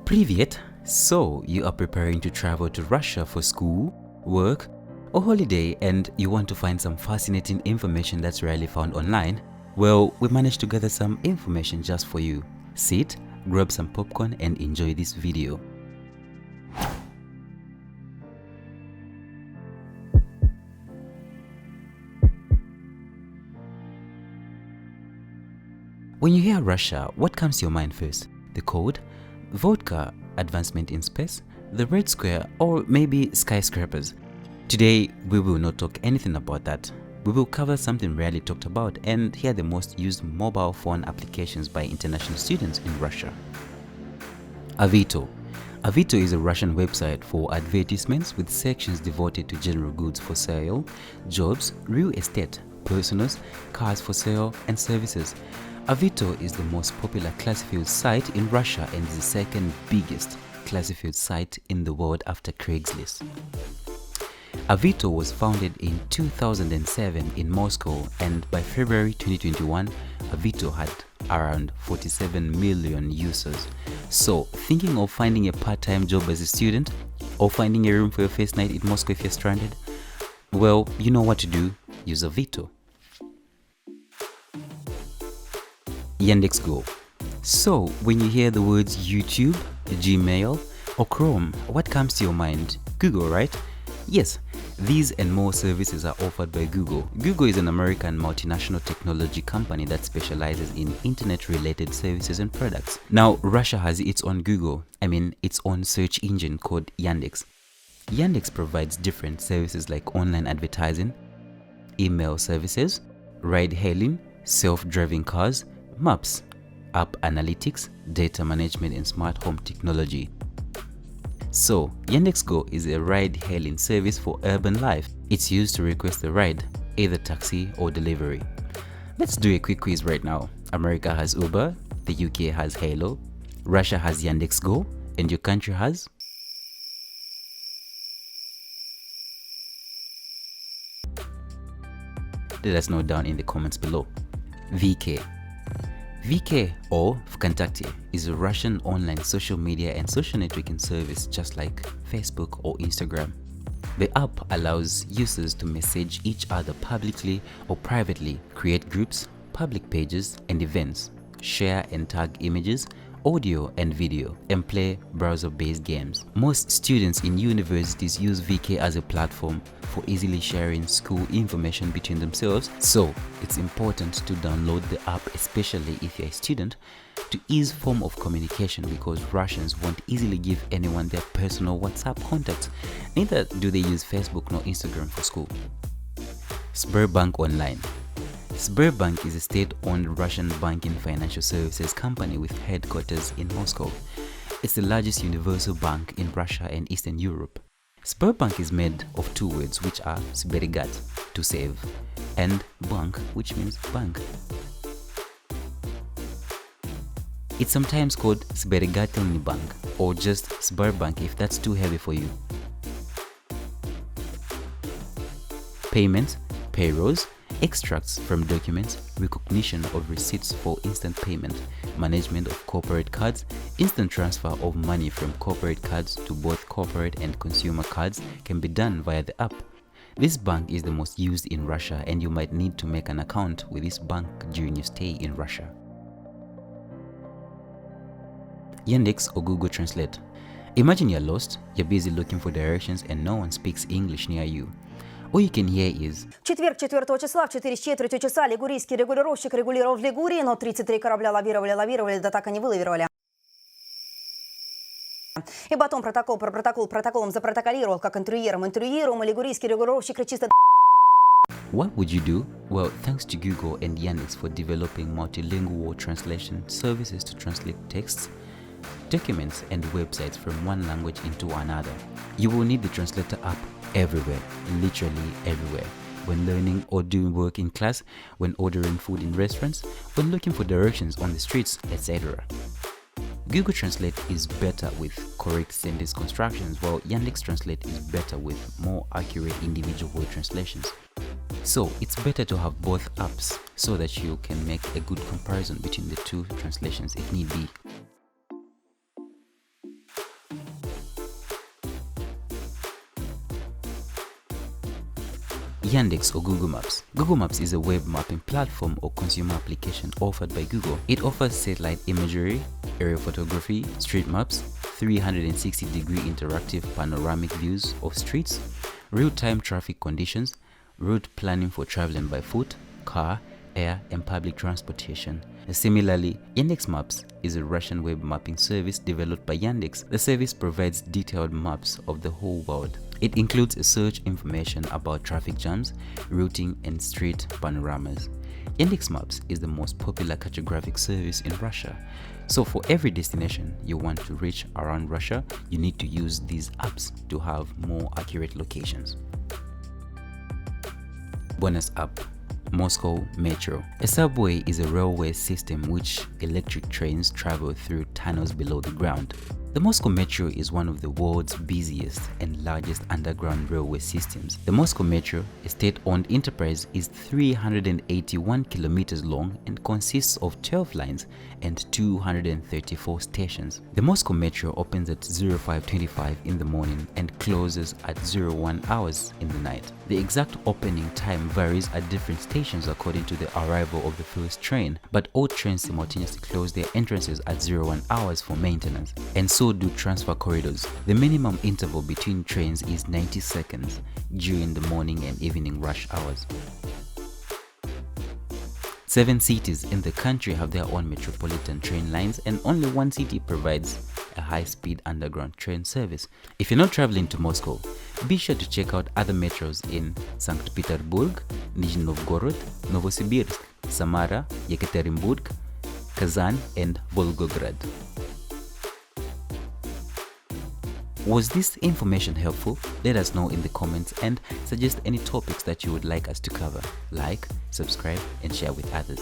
Привет! So, you are preparing to travel to Russia for school, work, or holiday, and you want to find some fascinating information that's rarely found online? Well, we managed to gather some information just for you. Sit, grab some popcorn, and enjoy this video. When you hear Russia, what comes to your mind first? The code, vodka, advancement in space, the Red Square, or maybe skyscrapers? Today, we will not talk anything about that. We will cover something rarely talked about and hear the most used mobile phone applications by international students in Russia. Avito. Avito is a Russian website for advertisements with sections devoted to general goods for sale, jobs, real estate, personals, cars for sale, and services. Avito is the most popular classified site in Russia and is the second biggest classified site in the world after Craigslist. Avito was founded in 2007 in Moscow, and by February 2021, Avito had around 47 million users. So, thinking of finding a part-time job as a student or finding a room for your first night in Moscow if you're stranded? Well, you know what to do. Use Avito. Yandex Go. So, when you hear the words YouTube, Gmail, or Chrome, what comes to your mind? Google, right? Yes, these and more services are offered by Google. Google is an American multinational technology company that specializes in internet-related services and products. Now, Russia has its own its own search engine called Yandex. Yandex provides different services like online advertising, email services, ride-hailing, self-driving cars, maps, app analytics, data management, and smart home technology. So, Yandex Go is a ride-hailing service for urban life. It's used to request a ride, either taxi or delivery. Let's do a quick quiz right now. America has Uber, the UK has Halo, Russia has Yandex Go, and your country has? Let us know down in the comments below. VK. VK or Vkontakte is a Russian online social media and social networking service just like Facebook or Instagram. The app allows users to message each other publicly or privately, create groups, public pages and events, share and tag images, audio and video, and play browser-based games. Most students in universities use VK as a platform for easily sharing school information between themselves, so it's important to download the app, especially if you're a student, to ease form of communication, because Russians won't easily give anyone their personal WhatsApp contacts. Neither do they use Facebook nor Instagram for school. Sberbank Online. Sberbank is a state-owned Russian banking financial services company with headquarters in Moscow. It's the largest universal bank in Russia and Eastern Europe. Sberbank is made of two words, which are Sbergat, to save, and bank, which means bank. It's sometimes called Sbergatelny Bank or just Sberbank if that's too heavy for you. Payments, payrolls, extracts from documents, recognition of receipts for instant payment, management of corporate cards, instant transfer of money from corporate cards to both corporate and consumer cards can be done via the app. This bank is the most used in Russia, and you might need to make an account with this bank during your stay in Russia. Yandex or Google Translate. Imagine you're lost, you're busy looking for directions and no one speaks English near you. All you can hear is Четверг 4 числа в 4:04 часа лигурийский регулировщик регулировал в Лигурии, но 33 корабля лавировали, да так и не вылавировали. И потом протоколом запротоколировал, как интервьюируем, и лигурийский регулировщик чисто... What would you do? Well, thanks to Google and Yandex for developing multilingual translation services to translate texts, documents and websites from one language into another. You will need the translator app everywhere, literally everywhere. When learning or doing work in class, when ordering food in restaurants, when looking for directions on the streets, etc. Google Translate is better with correct sentence constructions, while Yandex Translate is better with more accurate individual word translations. So it's better to have both apps so that you can make a good comparison between the two translations if need be. Yandex or Google Maps. Google Maps is a web mapping platform or consumer application offered by Google. It offers satellite imagery, aerial photography, street maps, 360-degree interactive panoramic views of streets, real-time traffic conditions, route planning for traveling by foot, car, air, and public transportation. Similarly, Yandex Maps is a Russian web mapping service developed by Yandex. The service provides detailed maps of the whole world. It includes search information about traffic jams, routing, and street panoramas. Yandex Maps is the most popular cartographic service in Russia. So for every destination you want to reach around Russia, you need to use these apps to have more accurate locations. Bonus app: Moscow Metro. A subway is a railway system which electric trains travel through tunnels below the ground. The Moscow Metro is one of the world's busiest and largest underground railway systems. The Moscow Metro, a state-owned enterprise, is 381 kilometers long and consists of 12 lines and 234 stations. The Moscow Metro opens at 05:25 in the morning and closes at 01 hours in the night. The exact opening time varies at different stations according to the arrival of the first train, but all trains simultaneously close their entrances at 01 hours for maintenance, and so do transfer corridors. The minimum interval between trains is 90 seconds during the morning and evening rush hours. 7 cities in the country have their own metropolitan train lines, and only one city provides a high-speed underground train service. If you're not traveling to Moscow, be sure to check out other metros in St. Petersburg, Nizhny Novgorod, Novosibirsk, Samara, Yekaterinburg, Kazan, and Volgograd. Was this information helpful? Let us know in the comments and suggest any topics that you would like us to cover. Like, subscribe, and share with others.